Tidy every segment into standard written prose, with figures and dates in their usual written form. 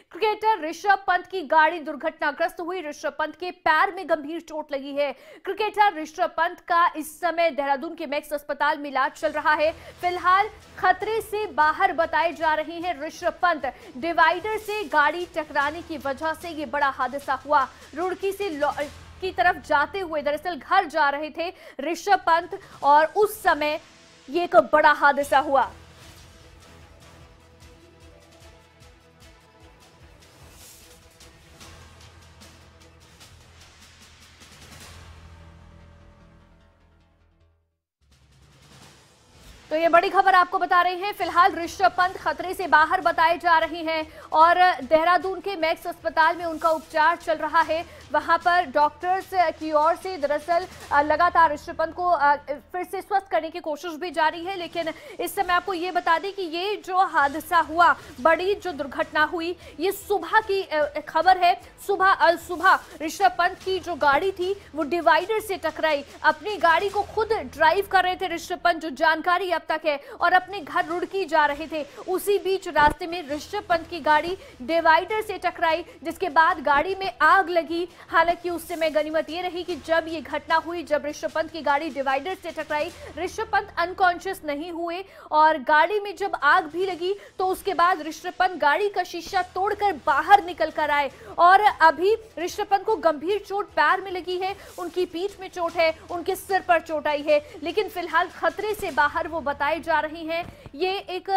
Cricketer Rishabh Pant की गाड़ी दुर्घटनाग्रस्त हुई। ऋषभ पंत के पैर में गंभीर चोट लगी है। क्रिकेटर ऋषभ पंत का इस समय देहरादून के मैक्स अस्पताल में इलाज चल रहा है। फिलहाल खतरे से बाहर बताए जा रहे हैं ऋषभ पंत। डिवाइडर से गाड़ी टकराने की वजह से यह बड़ा हादसा हुआ। रुड़की से की तरफ जाते हुए दरअसल घर जा रहे थे ऋषभ पंत और उस समय यह एक बड़ा हादसा हुआ। तो ये बड़ी खबर आपको बता रहे हैं। फिलहाल ऋषभ पंत खतरे से बाहर बताए जा रहे हैं और देहरादून के मैक्स अस्पताल में उनका उपचार चल रहा है। वहां पर डॉक्टर्स की ओर से दरअसल लगातार ऋषभ पंत को फिर से स्वस्थ करने की कोशिश भी जारी है। लेकिन इस समय आपको ये बता दें कि ये जो हादसा हुआ, बड़ी जो दुर्घटना हुई, ये सुबह की खबर है। सुबह ऋषभ पंत की जो गाड़ी थी वो डिवाइडर से टकराई। अपनी गाड़ी को खुद ड्राइव कर रहे थे ऋषभ पंत, जो जानकारी अब तक है, और अपने घर रुड़की जा रहे थे। उसी बीच रास्ते में ऋषभ पंत की गाड़ी डिवाइडर से टकराई, जिसके बाद गाड़ी में आग लगी। हालांकि उस समय गनीमत ये रही कि जब ये घटना हुई, जब ऋषभ पंत की गाड़ी डिवाइडर से टकराई, ऋषभ पंत अनकॉन्शियस नहीं हुए और गाड़ी में जब आग भी लगी तो उसके बाद ऋषभ पंत गाड़ी का शीशा तोड़कर बाहर निकल कर आए। और अभी ऋषभ पंत को गंभीर चोट पैर में लगी है, उनकी पीठ में चोट है, उनके सिर पर चोट आई है, लेकिन फिलहाल खतरे से बाहर वो बताए जा रही हैं। ये एक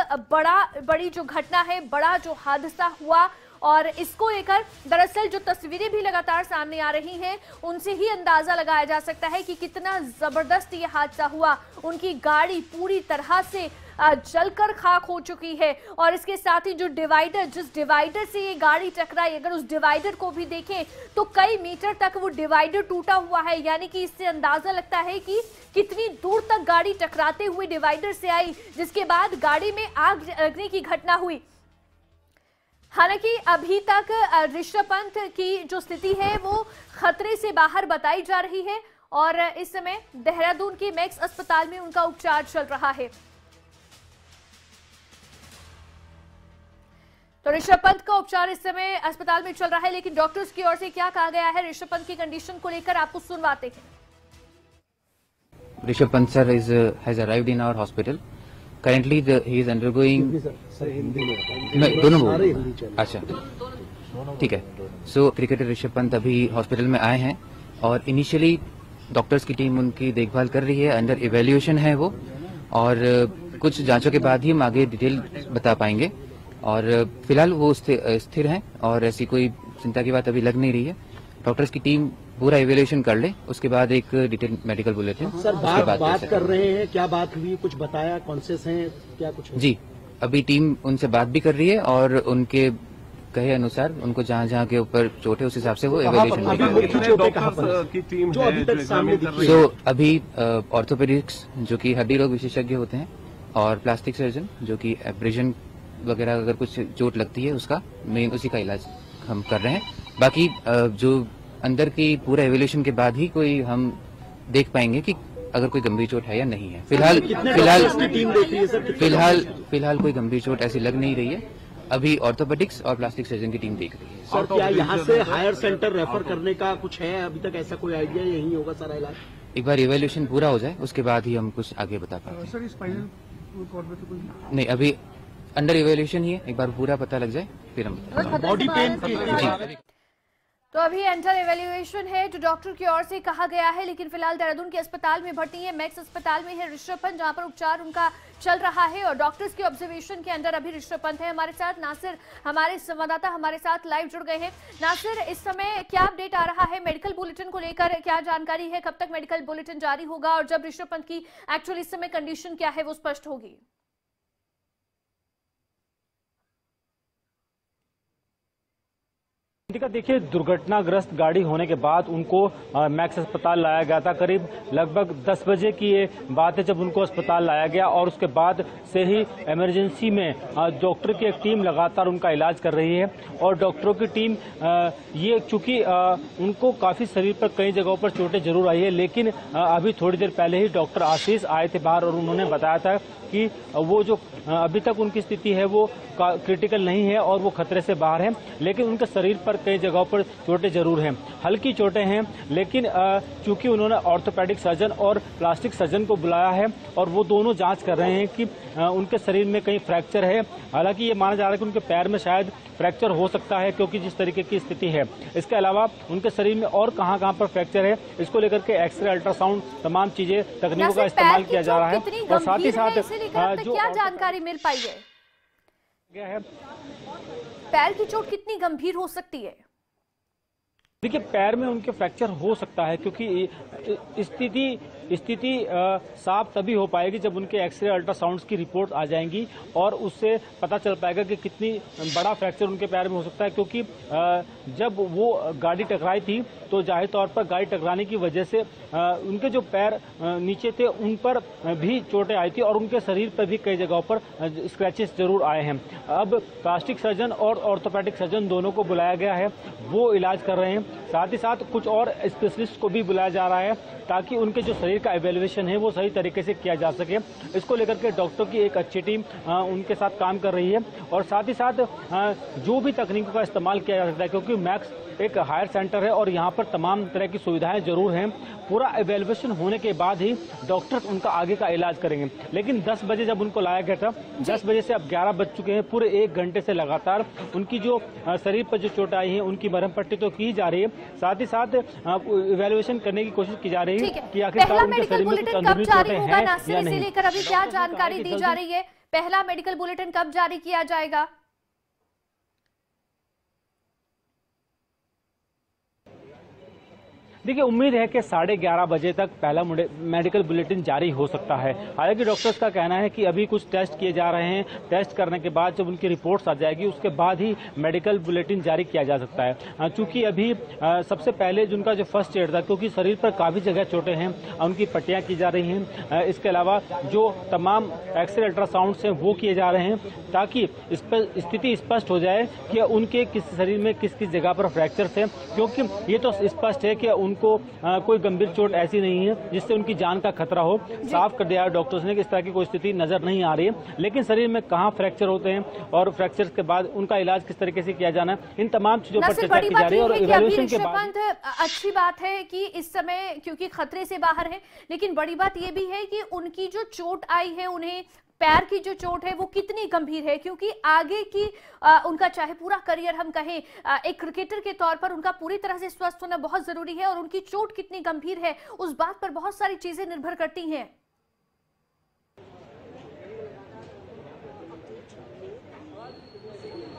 बड़ी जो घटना है, बड़ा जो हादसा हुआ, और इसको लेकर दरअसल जो तस्वीरें भी लगातार सामने आ रही हैं, उनसे ही अंदाजा लगाया जा सकता है कि कितना जबरदस्त ये हादसा हुआ। उनकी गाड़ी पूरी तरह से जलकर खाक हो चुकी है और इसके साथ ही जो डिवाइडर, जिस डिवाइडर से ये गाड़ी टकराई, अगर उस डिवाइडर को भी देखें तो कई मीटर तक वो डिवाइडर टूटा हुआ है। यानी कि इससे अंदाजा लगता है कि कितनी दूर तक गाड़ी टकराते हुए डिवाइडर से आई, जिसके बाद गाड़ी में आग लगने की घटना हुई। हालांकि अभी तक ऋषभ पंत की जो स्थिति है वो खतरे से बाहर बताई जा रही है और इस समय देहरादून के मैक्स अस्पताल में उनका उपचार चल रहा है। तो ऋषभ पंत का उपचार इस समय अस्पताल में चल रहा है, लेकिन डॉक्टर्स की ओर से क्या कहा गया है ऋषभ पंत की कंडीशन को लेकर आपको सुनवाते हैं। Rishabh Pant sir has arrived in our hospital. Currently he is undergoing. दोनों बोल। अच्छा, ठीक है। सो क्रिकेटर ऋषभ पंत अभी हॉस्पिटल में आए हैं और इनिशियली डॉक्टर्स की टीम उनकी देखभाल कर रही है। अंडर इवेल्युएशन है वो, और कुछ जांचों के बाद ही हम आगे डिटेल बता पाएंगे। और फिलहाल वो स्थिर हैं और ऐसी कोई चिंता की बात अभी लग नहीं रही है। डॉक्टर्स की टीम पूरा इवेल्युएशन कर ले, उसके बाद एक डिटेल मेडिकल बुलेटिन। सर बात कर रहे हैं, क्या बात हुई, कुछ बताया, कॉन्शियस हैं, क्या कुछ? जी, अभी टीम उनसे बात भी कर रही है और उनके कहे अनुसार उनको जहाँ जहाँ के ऊपर चोट है उस हिसाब से वो इवेल्युएशन होगी। सो अभी ऑर्थोपेडिक्स जो कि हड्डी रोग विशेषज्ञ होते हैं और प्लास्टिक सर्जन जो कि एब्रेजन वगैरह अगर कुछ चोट लगती है उसका मेन उसी का इलाज हम कर रहे हैं। बाकी जो अंदर की पूरा एवोल्यूशन के बाद ही कोई हम देख पाएंगे कि अगर कोई गंभीर चोट है या नहीं है। फिलहाल कोई गंभीर चोट ऐसी लग नहीं रही है। अभी ऑर्थोपेडिक्स और प्लास्टिक सर्जन की टीम देख रही है। सर क्या यहाँ से हायर सेंटर रेफर करने का कुछ है अभी तक, ऐसा कोई आइडिया? यही होगा सारा इलाज? एक बार इवेल्यूशन पूरा हो जाए उसके बाद ही हम कुछ आगे बता पाएंगे। सर स्पाइनल कॉर्ड में तो कोई नहीं, अभी अंडर इवेल्यूशन ही है। एक बार पूरा पता लग जाए फिर हम बॉडी पेन तो अभी अंडर इवेल्युएशन है जो डॉक्टर की ओर से कहा गया है। लेकिन फिलहाल देहरादून के अस्पताल में भर्ती है, मैक्स अस्पताल में है ऋषभ पंत, जहां पर उपचार उनका चल रहा है और डॉक्टर्स के ऑब्जर्वेशन के अंदर अभी ऋषभ पंत है। हमारे साथ नासिर, हमारे संवाददाता हमारे साथ लाइव जुड़ गए हैं। नासिर, इस समय क्या अपडेट आ रहा है मेडिकल बुलेटिन को लेकर? क्या जानकारी है, कब तक मेडिकल बुलेटिन जारी होगा और जब ऋषभ पंत की एक्चुअल इस समय कंडीशन क्या है वो स्पष्ट होगी? देखिए, दुर्घटनाग्रस्त गाड़ी होने के बाद उनको मैक्स अस्पताल लाया गया था। करीब लगभग 10 बजे की ये बात है जब उनको अस्पताल लाया गया और उसके बाद से ही इमरजेंसी में डॉक्टर की एक टीम लगातार उनका इलाज कर रही है। और डॉक्टरों की टीम ये चूंकि उनको काफी शरीर पर कई जगहों पर चोटें जरूर आई है, लेकिन अभी थोड़ी देर पहले ही डॉक्टर आशीष आए थे बाहर और उन्होंने बताया था कि वो जो अभी तक उनकी स्थिति है वो क्रिटिकल नहीं है और वो खतरे से बाहर है, लेकिन उनके शरीर पर कई जगहों पर चोटें जरूर हैं, हल्की चोटें हैं। लेकिन चूंकि उन्होंने ऑर्थोपेडिक सर्जन और प्लास्टिक सर्जन को बुलाया है और वो दोनों जांच कर रहे हैं कि उनके शरीर में कहीं फ्रैक्चर है। हालांकि ये माना जा रहा है कि उनके पैर में शायद फ्रैक्चर हो सकता है क्योंकि जिस तरीके की स्थिति है। इसके अलावा उनके शरीर में और कहां पर फ्रैक्चर है, इसको लेकर के एक्सरे, अल्ट्रासाउंड, तमाम चीजें, तकनीकों का इस्तेमाल किया जा रहा है। और साथ ही साथ जो क्या जानकारी मिल पाई है, पैर की चोट कितनी गंभीर हो सकती है? देखिए, पैर में उनके फ्रैक्चर हो सकता है क्योंकि स्थिति साफ तभी हो पाएगी जब उनके एक्सरे, अल्ट्रासाउंड्स की रिपोर्ट आ जाएंगी और उससे पता चल पाएगा कि कितनी बड़ा फ्रैक्चर उनके पैर में हो सकता है। क्योंकि जब वो गाड़ी टकराई थी तो जाहिर तौर पर गाड़ी टकराने की वजह से उनके जो पैर नीचे थे उन पर भी चोटें आई थी और उनके शरीर पर भी कई जगहों पर स्क्रैचेस जरूर आए हैं। अब प्लास्टिक सर्जन और ऑर्थोपेडिक सर्जन दोनों को बुलाया गया है, वो इलाज कर रहे हैं। साथ ही साथ कुछ और स्पेशलिस्ट को भी बुलाया जा रहा है ताकि उनके जो शरीर का इवैल्यूएशन है वो सही तरीके से किया जा सके। इसको लेकर के डॉक्टर की एक अच्छी टीम उनके साथ काम कर रही है और साथ ही साथ जो भी तकनीकों का इस्तेमाल किया जा सकता है, क्योंकि मैक्स एक हायर सेंटर है और यहाँ पर तमाम तरह की सुविधाएं जरूर हैं। पूरा इवैल्यूएशन होने के बाद ही डॉक्टर्स उनका आगे का इलाज करेंगे। लेकिन 10 बजे जब उनको लाया गया था, 10 बजे से अब 11 बज चुके हैं, पूरे 1 घंटे से लगातार उनकी जो शरीर पर जो चोट आई है उनकी मरहम पट्टी तो की जा रही है, साथ ही साथ इवैल्यूएशन करने की कोशिश की जा रही है कि आखिरकार उनके शरीर में कुछ अंदरूनी चोटें हैं या नहीं। लेकर अभी क्या जानकारी दी जा रही है? पहला मेडिकल बुलेटिन कब जारी किया जाएगा? देखिए, उम्मीद है कि 11:30 बजे तक पहला मेडिकल बुलेटिन जारी हो सकता है। हालांकि डॉक्टर्स का कहना है कि अभी कुछ टेस्ट किए जा रहे हैं, टेस्ट करने के बाद जब उनकी रिपोर्ट्स आ जाएगी उसके बाद ही मेडिकल बुलेटिन जारी किया जा सकता है। चूंकि अभी सबसे पहले जिनका जो फर्स्ट एड था, क्योंकि शरीर पर काफी जगह चोटें हैं, उनकी पट्टियां की जा रही हैं। इसके अलावा जो तमाम एक्सरे, अल्ट्रासाउंड हैं वो किए जा रहे हैं ताकि स्थिति स्पष्ट हो जाए कि उनके किस शरीर में किस किस जगह पर फ्रैक्चर्स हैं। क्योंकि ये तो स्पष्ट है कि उनको कोई गंभीर चोट ऐसी नहीं है जिससे उनकी जान का खतरा हो। साफ कर दिया डॉक्टर्स ने कि इस तरह की कोई स्थिति नजर नहीं आ रही है, लेकिन शरीर में कहां फ्रैक्चर होते हैं और फ्रैक्चर्स के बाद उनका इलाज किस तरीके से किया जाना है, इन तमाम चीजों पर चर्चा की जा रही है। और इवैल्यूएशन के बाद अच्छी बात है कि इस समय क्योंकि खतरे से बाहर है, लेकिन बड़ी बात यह भी है कि उनकी जो चोट आई है, उन्हें पैर की जो चोट है वो कितनी गंभीर है, क्योंकि आगे की उनका चाहे पूरा करियर हम कहें एक क्रिकेटर के तौर पर उनका पूरी तरह से स्वस्थ होना बहुत जरूरी है और उनकी चोट कितनी गंभीर है उस बात पर बहुत सारी चीजें निर्भर करती हैं।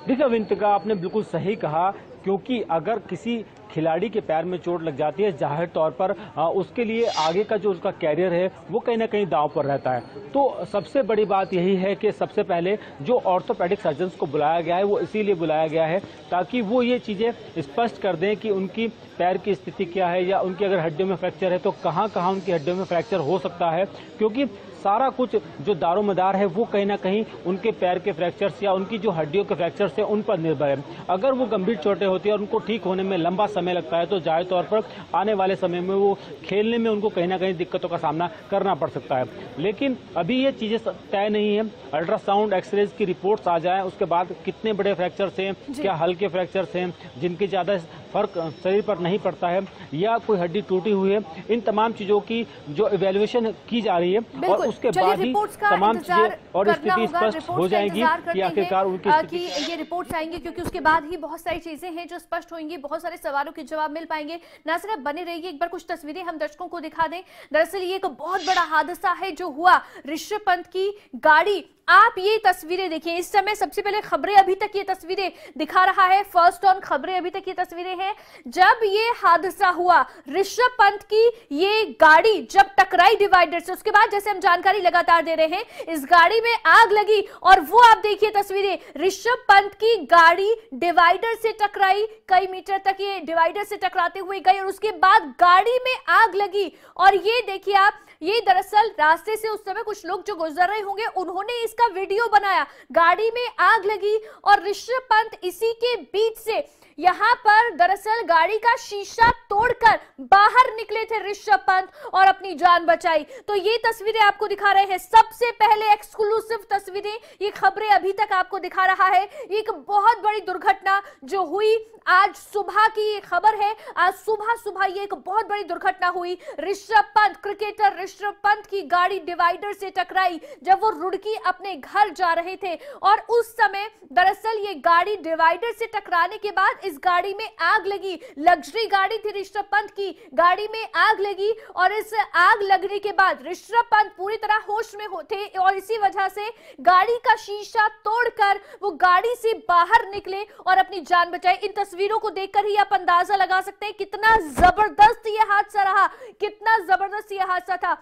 देखिए विंतिका, आपने बिल्कुल सही कहा, क्योंकि अगर किसी खिलाड़ी के पैर में चोट लग जाती है, जाहिर तौर पर उसके लिए आगे का जो उसका कैरियर है वो कहीं ना कहीं दांव पर रहता है। तो सबसे बड़ी बात यही है कि सबसे पहले जो ऑर्थोपेडिक सर्जन्स को बुलाया गया है वो इसीलिए बुलाया गया है ताकि वो ये चीज़ें स्पष्ट कर दें कि उनकी पैर की स्थिति क्या है, या उनकी अगर हड्डियों में फ्रैक्चर है तो कहाँ कहाँ उनकी हड्डियों में फ्रैक्चर हो सकता है। क्योंकि सारा कुछ जो दारोमदार है वो कहीं ना कहीं उनके पैर के फ्रैक्चर्स या उनकी जो हड्डियों के फ्रैक्चर्स है उन पर निर्भर है। अगर वो गंभीर चोटें होती है और उनको ठीक होने में लंबा समय लगता है तो जाहिर तौर पर आने वाले समय में वो खेलने में उनको कहीं ना कहीं दिक्कतों का सामना करना पड़ सकता है। लेकिन अभी ये चीजें तय नहीं है। अल्ट्रासाउंड, एक्सरेज की रिपोर्ट्स आ जाए उसके बाद कितने बड़े फ्रैक्चर्स हैं, क्या हल्के फ्रैक्चर्स हैं जिनकी ज्यादा फर्क शरीर पर नहीं पड़ता है, या कोई हड्डी टूटी हुई है, इन तमाम चीजों की जो इवैल्यूएशन की जा रही है और उसके बाद ही तमाम चीजें और स्थिति स्पष्ट हो जाएगी कि आखिरकार उनकी ये रिपोर्ट्स आएंगे, क्योंकि उसके बाद ही बहुत सारी चीजें हैं जो स्पष्ट होंगी, बहुत सारे सवालों के जवाब मिल पाएंगे। नाज़रीन, आप बने रहिए, एक बार कुछ तस्वीरें हम दर्शकों को दिखा दें। दरअसल ये एक बहुत बड़ा हादसा है जो हुआ, ऋषभ पंत की गाड़ी, आप ये तस्वीरें देखिए। इस समय सबसे पहले खबरें अभी तक ये तस्वीरें दिखा रहा है, फर्स्ट ऑन खबरें अभी तक ये तस्वीरें हैं जब ये हादसा हुआ, ऋषभ पंत की ये गाड़ी जब टकराई डिवाइडर से, उसके बाद जैसे हम जानकारी लगातार दे रहे हैं इस गाड़ी में आग लगी और वो आप देखिए तस्वीरें, ऋषभ पंत की गाड़ी डिवाइडर से टकराई गई, कई मीटर तक ये डिवाइडर से टकराते हुए गई और उसके बाद गाड़ी में आग लगी। और ये देखिए आप, ये दरअसल रास्ते से उस समय कुछ लोग जो गुजर रहे होंगे उन्होंने इसका वीडियो बनाया। गाड़ी में आग लगी और ऋषभ पंत इसी के बीच से यहां पर दरअसल गाड़ी का शीशा तोड़कर बाहर निकले थे ऋषभ पंत और अपनी जान बचाई। तो ये तस्वीरें आपको दिखा रहे हैं, सबसे पहले एक्सक्लूसिव तस्वीरें, ये खबरें अभी तक आपको दिखा रहा है। एक बहुत बड़ी दुर्घटना जो हुई आज सुबह की ये खबर है। आज सुबह ये एक बहुत बड़ी दुर्घटना हुई। ऋषभ पंत, क्रिकेटर ऋषभ पंत की गाड़ी डिवाइडर से टकराई जब वो रुड़की अपने घर जा रहे थे और उस समय दरअसल ये गाड़ी डिवाइडर से टकराने के बाद इस गाड़ी में आग लगी। लग्जरी गाड़ी थी ऋषभ पंत की, गाड़ी में आग लगी और इस आग लगने के बाद ऋषभ पंत पूरी तरह होश में थे और इसी वजह से गाड़ी का शीशा तोड़कर वो गाड़ी से बाहर निकले और अपनी जान बचाई। इन तस्वीरों को देखकर ही आप अंदाजा लगा सकते हैं कितना जबरदस्त ये हादसा रहा, कितना जबरदस्त ये हादसा था,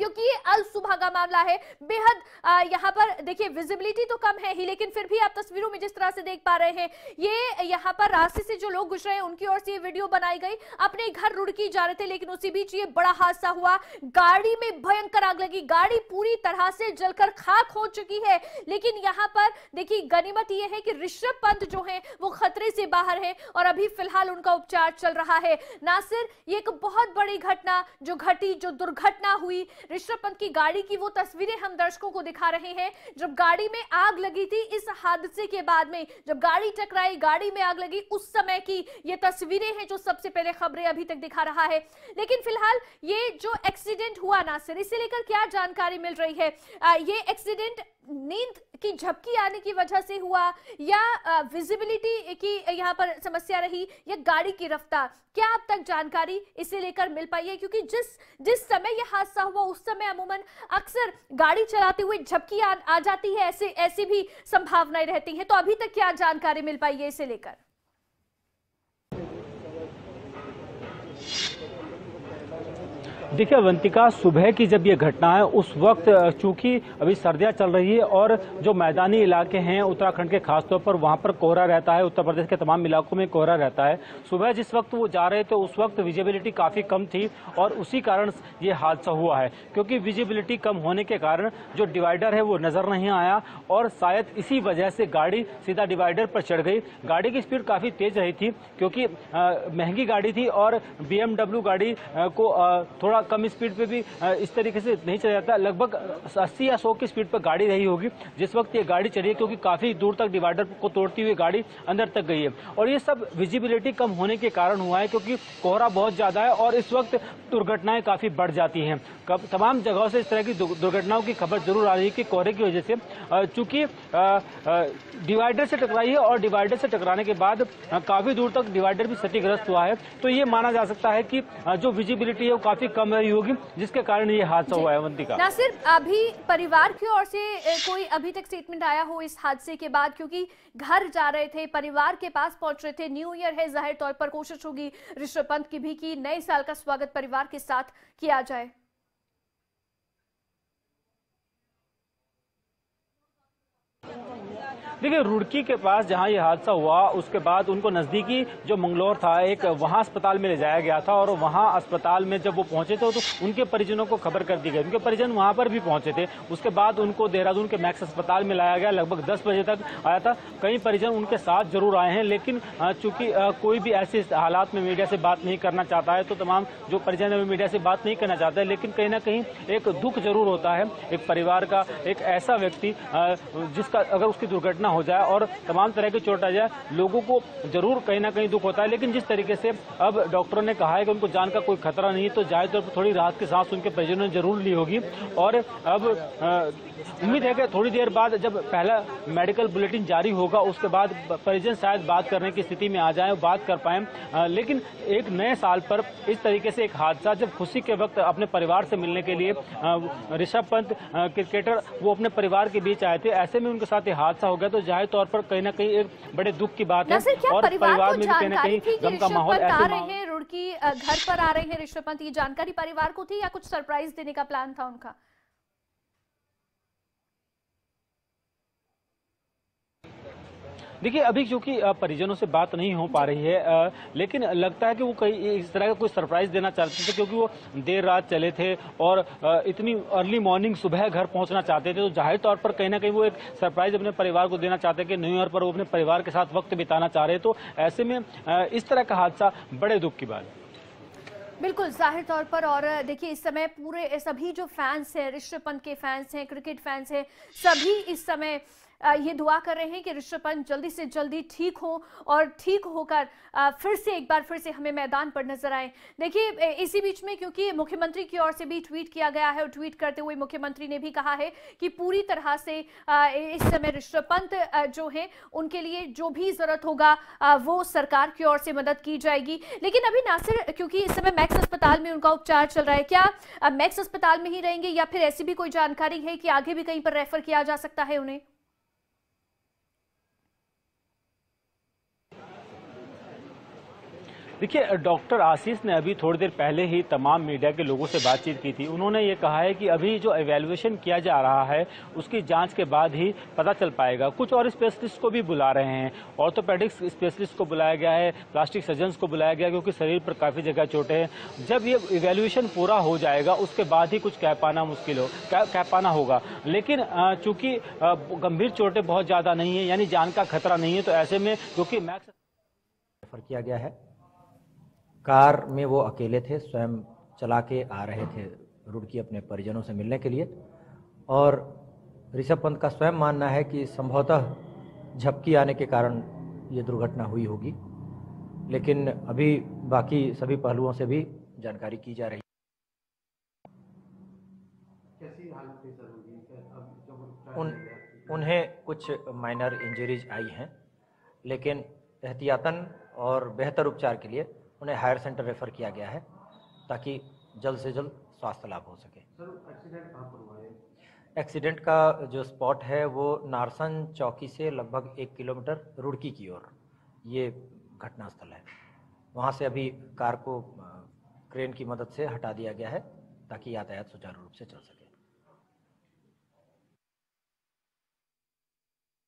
क्योंकि ये अल सुबह का मामला है। बेहद यहाँ पर देखिए विजिबिलिटी तो कम है ही, लेकिन फिर भी आप तस्वीरों में जिस तरह से देख पा रहे हैं, ये यहाँ पर रास्ते से जो लोग गुजरे हैं उनकी ओर से ये वीडियो बनाई गई। अपने घर रुड़की जा रहे थे लेकिन उसी बीच ये बड़ा हादसा हुआ। गाड़ी में भयंकर आग लगी, गाड़ी पूरी तरह से जलकर खाक हो चुकी है। लेकिन यहाँ पर देखिए गनीमत ये है कि ऋषभ पंत जो है वो खतरे से बाहर है और अभी फिलहाल उनका उपचार चल रहा है। नासिर, ये एक बहुत बड़ी घटना जो घटी, जो दुर्घटना हुई, ऋषभ पंत की गाड़ी की वो तस्वीरें हम दर्शकों को दिखा रहे हैं। जब गाड़ी में आग लगी थी, इस हादसे के बाद में जब गाड़ी टकराई, गाड़ी में आग लगी, उस समय की ये तस्वीरें हैं जो सबसे पहले खबरें अभी तक दिखा रहा है। लेकिन फिलहाल ये जो एक्सीडेंट हुआ नासिर, इसे लेकर क्या जानकारी मिल रही है? ये एक्सीडेंट नींद की झपकी आने की वजह से हुआ या विजिबिलिटी की यहाँ पर समस्या रही या गाड़ी की रफ्तार, क्या अब तक जानकारी इसे लेकर मिल पाई है? क्योंकि जिस समय यह हादसा हुआ उस समय अमूमन अक्सर गाड़ी चलाते हुए झपकी आ जाती है, ऐसी भी संभावनाएं रहती हैं। तो अभी तक क्या जानकारी मिल पाई है इसे लेकर? देखिए अवंतिका, सुबह की जब ये घटना है उस वक्त चूंकि अभी सर्दियां चल रही है और जो मैदानी इलाके हैं उत्तराखंड के खासतौर पर वहां पर कोहरा रहता है, उत्तर प्रदेश के तमाम इलाकों में कोहरा रहता है। सुबह जिस वक्त वो जा रहे थे उस वक्त विजिबिलिटी काफ़ी कम थी और उसी कारण ये हादसा हुआ है, क्योंकि विजिबिलिटी कम होने के कारण जो डिवाइडर है वो नज़र नहीं आया और शायद इसी वजह से गाड़ी सीधा डिवाइडर पर चढ़ गई। गाड़ी की स्पीड काफ़ी तेज रही थी क्योंकि महंगी गाड़ी थी और BMW गाड़ी को थोड़ा कम स्पीड पे भी इस तरीके से नहीं चला जाता। लगभग 80 या 100 की स्पीड पर गाड़ी रही होगी जिस वक्त ये गाड़ी चली है, क्योंकि काफी दूर तक डिवाइडर को तोड़ती हुई गाड़ी अंदर तक गई है। और ये सब विजिबिलिटी कम होने के कारण हुआ है क्योंकि कोहरा बहुत ज्यादा है और इस वक्त दुर्घटनाएं काफी बढ़ जाती हैं। तमाम जगहों से इस तरह की दुर्घटनाओं की खबर जरूर आ रही है कि कोहरे की वजह से, चूंकि डिवाइडर से टकराई है और डिवाइडर से टकराने के बाद काफी दूर तक डिवाइडर भी क्षतिग्रस्त हुआ है। तो ये माना जा सकता है कि जो विजिबिलिटी है वो काफी कम रही होगी जिसके कारण ये हादसा हुआ है। अवंतिका, नासिर, अभी परिवार की ओर से कोई अभी तक स्टेटमेंट आया हो इस हादसे के बाद? क्योंकि घर जा रहे थे, परिवार के पास पहुंच रहे थे, न्यू ईयर है, जाहिर तौर पर कोशिश होगी ऋषभ पंत की भी कि नए साल का स्वागत परिवार के साथ किया जाए। देखिए रुड़की के पास जहां ये हादसा हुआ उसके बाद उनको नजदीकी जो मंगलौर था एक वहां अस्पताल में ले जाया गया था और वहां अस्पताल में जब वो पहुंचे थे तो उनके परिजनों को खबर कर दी गई। उनके परिजन वहां पर भी पहुंचे थे। उसके बाद उनको देहरादून के मैक्स अस्पताल में लाया गया। लगभग 10 बजे तक आया था। कई परिजन उनके साथ जरूर आए हैं, लेकिन चूंकि कोई भी ऐसे हालात में मीडिया से बात नहीं करना चाहता है तो तमाम जो परिजन है मीडिया से बात नहीं करना चाहता है। लेकिन कहीं ना कहीं एक दुख जरूर होता है एक परिवार का, एक ऐसा व्यक्ति जिसका अगर उसकी दुर्घटना हो जाए और तमाम तरह की चोट आ जाए, लोगों को जरूर कहीं ना कहीं दुख होता है। लेकिन जिस तरीके से अब डॉक्टरों ने कहा है कि उनको जान का कोई खतरा नहीं, तो जाहिर तौर पर थोड़ी राहत की सांस उनके परिजनों ने जरूर ली होगी। और अब उम्मीद है कि थोड़ी देर बाद जब पहला मेडिकल बुलेटिन जारी होगा उसके बाद परिजन शायद बात करने की स्थिति में आ जाए, बात कर पाए। लेकिन एक नए साल पर इस तरीके से एक हादसा, जब खुशी के वक्त अपने परिवार से मिलने के लिए ऋषभ पंत क्रिकेटर वो अपने परिवार के बीच आए थे, ऐसे में उनके साथ ये हादसा हो गया तो जाहिर तौर पर कहीं ना कहीं एक बड़े दुख की बात है। और परिवार में भी कहीं ना कहीं गम का माहौल ऐसे रुड़की घर पर आ रहे हैं ऋषभ पंत, ये जानकारी परिवार को थी या कुछ सरप्राइज देने का प्लान था उनका? देखिए अभी क्योंकि परिजनों से बात नहीं हो पा रही है, लेकिन लगता है कि वो कहीं इस तरह का कोई सरप्राइज देना चाहते थे, क्योंकि वो देर रात चले थे और इतनी अर्ली मॉर्निंग सुबह घर पहुंचना चाहते थे। तो जाहिर तौर पर कहीं ना कहीं वो एक सरप्राइज अपने परिवार को देना चाहते हैं कि न्यू ईयर पर वो अपने परिवार के साथ वक्त बिताना चाह रहे हैं। तो ऐसे में इस तरह का हादसा बड़े दुख की बात है। बिल्कुल जाहिर तौर पर। और देखिए इस समय पूरे सभी जो फैंस हैं, ऋषभ पंत के फैंस हैं, क्रिकेट फैंस हैं, सभी इस समय ये दुआ कर रहे हैं कि ऋषभ पंत जल्दी से जल्दी ठीक हो और ठीक होकर एक बार फिर से हमें मैदान पर नजर आए। देखिए इसी बीच में क्योंकि मुख्यमंत्री की ओर से भी ट्वीट किया गया है और ट्वीट करते हुए मुख्यमंत्री ने भी कहा है कि पूरी तरह से इस समय ऋषभ पंत जो है उनके लिए जो भी जरूरत होगा वो सरकार की ओर से मदद की जाएगी। लेकिन अभी नासिर, क्योंकि इस समय मैक्स अस्पताल में उनका उपचार चल रहा है, क्या मैक्स अस्पताल में ही रहेंगे या फिर ऐसी भी कोई जानकारी है कि आगे भी कहीं पर रेफर किया जा सकता है उन्हें? देखिए डॉक्टर आशीष ने अभी थोड़ी देर पहले ही तमाम मीडिया के लोगों से बातचीत की थी। उन्होंने ये कहा है कि अभी जो एवेल्युएशन किया जा रहा है उसकी जांच के बाद ही पता चल पाएगा। कुछ और स्पेशलिस्ट को भी बुला रहे हैं, ऑर्थोपेडिक्स स्पेशलिस्ट को बुलाया गया है, प्लास्टिक सर्जन्स को बुलाया गया, क्योंकि शरीर पर काफ़ी जगह चोटें हैं। जब ये एवेल्युएशन पूरा हो जाएगा उसके बाद ही कुछ कह पाना होगा। लेकिन चूंकि गंभीर चोटें बहुत ज़्यादा नहीं है, यानी जान का खतरा नहीं है, तो ऐसे में क्योंकि मैक्स रेफर किया गया है। कार में वो अकेले थे, स्वयं चला के आ रहे थे रुड़की अपने परिजनों से मिलने के लिए। और ऋषभ पंत का स्वयं मानना है कि संभवतः झपकी आने के कारण ये दुर्घटना हुई होगी, लेकिन अभी बाकी सभी पहलुओं से भी जानकारी की जा रही है। कैसी हालत है सर उनकी? उन्हें कुछ माइनर इंजरीज आई हैं, लेकिन एहतियातन और बेहतर उपचार के लिए उन्हें हायर सेंटर रेफर किया गया है ताकि जल्द से जल्द स्वास्थ्य लाभ हो सके। सर एक्सीडेंट कहाँ पर हुआ है? एक्सीडेंट का जो स्पॉट है वो नारसन चौकी से लगभग 1 किलोमीटर रुड़की की ओर ये घटनास्थल है। वहाँ से अभी कार को क्रेन की मदद से हटा दिया गया है ताकि यातायात सुचारू रूप से चल सके।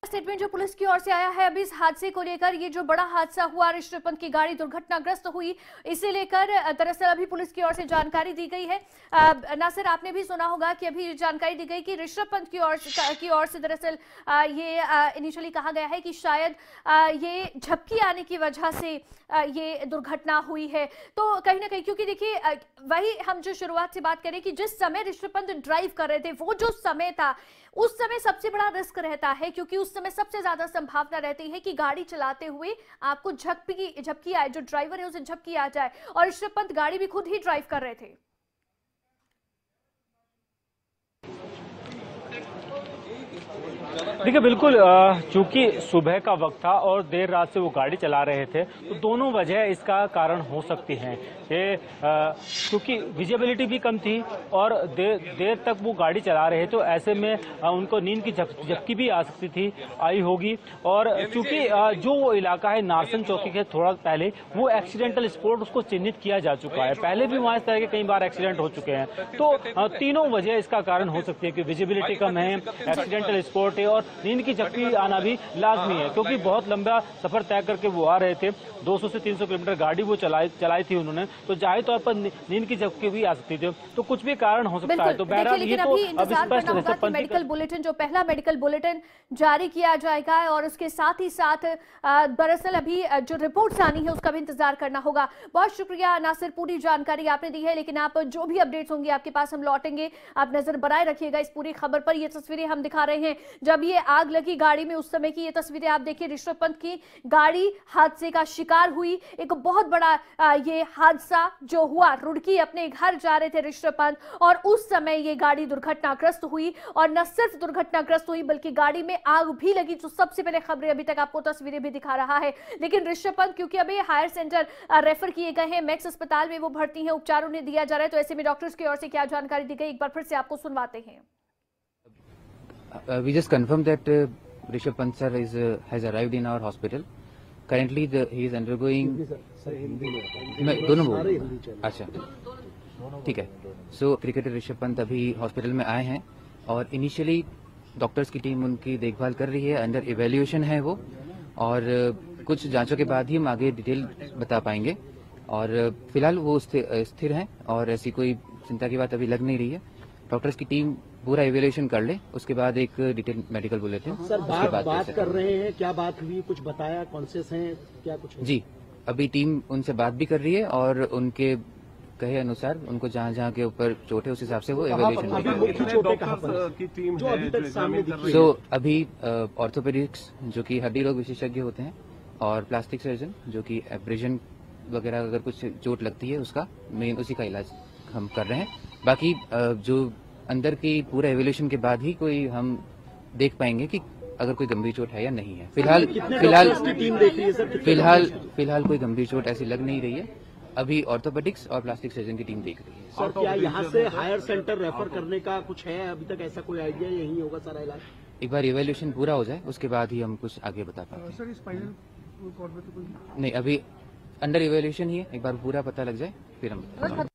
स्टेटमेंट जो पुलिस की ओर से आया है अभी इस हादसे को लेकर, ये जो बड़ा हादसा हुआ, ऋषभ पंत की गाड़ी दुर्घटनाग्रस्त हुई, इसे लेकर दरअसल अभी पुलिस की ओर से जानकारी दी गई है। नासिर, आपने भी सुना होगा कि अभी जानकारी दी गई कि ऋषभ पंत की ओर से दरअसल ये इनिशियली कहा गया है कि शायद ये झपकी आने की वजह से ये दुर्घटना हुई है। तो कहीं ना कहीं क्योंकि देखिए वही हम जो शुरुआत से बात करें कि जिस समय ऋषभ पंत ड्राइव कर रहे थे वो जो समय था, उस समय सबसे बड़ा रिस्क रहता है, क्योंकि उस समय सबसे ज्यादा संभावना रहती है कि गाड़ी चलाते हुए आपको झपकी आए, जो ड्राइवर है उसे झपकी आ जाए। और ऋषभ पंत गाड़ी भी खुद ही ड्राइव कर रहे थे। देखिए बिल्कुल, चूंकि सुबह का वक्त था और देर रात से वो गाड़ी चला रहे थे, तो दोनों वजह इसका कारण हो सकती हैं। क्योंकि विजिबिलिटी भी कम थी और देर तक वो गाड़ी चला रहे, तो ऐसे में उनको नींद की झपकी भी आ सकती थी, आई होगी। और चूंकि जो वो इलाका है नारसन चौकी के थोड़ा पहले, वो एक्सीडेंटल स्पॉट उसको चिन्हित किया जा चुका है। पहले भी वहाँ इस तरह के कई बार एक्सीडेंट हो चुके हैं। तो तीनों वजह इसका कारण हो सकती है कि विजिबिलिटी कम है, एक्सीडेंटल स्पॉट है और नींद की झपकी आना भी लाजमी है, क्योंकि बहुत लंबा सफर तय करके वो आ रहे थे। 200 से 300 किलोमीटर गाड़ी वो चलाई थी उन्होंने, तो जाहिर तौर पर नींद की झपकी भी आ सकती थी। तो कुछ भी कारण हो सकता है। तो बहरहाल ये तो अब स्पष्ट है। मेडिकल बुलेटिन, जो पहला मेडिकल बुलेटिन जारी किया जाएगा और उसके साथ ही साथ दरअसल अभी जो रिपोर्ट्स आनी है उसका भी इंतजार करना होगा। बहुत शुक्रिया नासिर, पूरी जानकारी आपने दी है। लेकिन आप जो भी अपडेट्स होंगे आपके पास हम लौटेंगे, आप नजर बनाए रखिएगा इस पूरी खबर पर। ये तस्वीरें हम दिखा रहे हैं जब ये आग लगी गाड़ी में, उस समय की ये तस्वीरें आप देखिए। ऋषभ पंत की गाड़ी हादसे का शिकार हुई। एक बहुत बड़ा ये हादसा जो हुआ, रुड़की अपने घर जा रहे थे ऋषभ पंत और उस समय ये गाड़ी दुर्घटनाग्रस्त हुई। और न सिर्फ दुर्घटनाग्रस्त हुई बल्कि गाड़ी में आग भी लगी, जो सबसे पहले खबरें अभी तक आपको तस्वीरें भी दिखा रहा है। लेकिन ऋषभ पंत क्योंकि अभी हायर सेंटर रेफर किए गए हैं, मैक्स अस्पताल में वो भर्ती हैं, उपचार उन्हें दिया जा रहा है। तो ऐसे में डॉक्टर्स की ओर से क्या जानकारी दी गई, एक बार फिर से आपको सुनवाते हैं। We just confirmed that Rishabh Pant sir has arrived in our hospital. Currently, he is undergoing. मैं दोनों बोल रहा हूँ। अच्छा, ठीक है। सो क्रिकेटर ऋषभ पंत अभी हॉस्पिटल में आए हैं और इनिशियली डॉक्टर्स की टीम उनकी देखभाल कर रही है, अंडर इवेल्युएशन है वो। और कुछ जांचों के बाद ही हम आगे डिटेल बता पाएंगे। और फिलहाल वो स्थिर हैं और ऐसी कोई चिंता की बात अभी लग नहीं रही है। डॉक्टर्स की टीम पूरा इवेल्युएशन कर ले, उसके बाद एक डिटेल मेडिकल बुलेटिन सर उसके बाद बात कर रहे हैं, क्या बात हुई, कुछ बताया, कॉन्शियस हैं, क्या कुछ है? जी, अभी टीम उनसे बात भी कर रही है और उनके कहे अनुसार उनको जहाँ के ऊपर चोट है उस हिसाब से वो इवेल्युएशन अभी मुख्य चोटें कहाँ पर की टीम जो अभी तक सामने दिखी है? सो अभी ऑर्थोपेडिक्स जो कि हड्डी रोग विशेषज्ञ होते हैं और प्लास्टिक सर्जन जो कि एब्रेजन वगैरह अगर कुछ चोट लगती है उसका मेन उसी का इलाज हम कर रहे हैं। बाकी जो अंदर की पूरा एवोल्यूशन के बाद ही कोई हम देख पाएंगे कि अगर कोई गंभीर चोट है या नहीं है। फिलहाल टीम देख रही है सर? फिलहाल कोई गंभीर चोट ऐसी लग नहीं रही है। अभी ऑर्थोपेडिक्स और प्लास्टिक सर्जन की टीम देख रही है। सर क्या यहाँ से हायर सेंटर रेफर करने का कुछ है अभी तक, ऐसा कोई आइडिया? यही होगा सारा इलाज? एक बार इवेल्यूशन पूरा हो जाए उसके बाद ही हम कुछ आगे बता पाएंगे। सर स्पाइनल कॉर्ड में तो कोई नहीं, अभी अंडर इवेल्यूशन ही है, एक बार पूरा पता लग जाए फिर हम बताएंगे।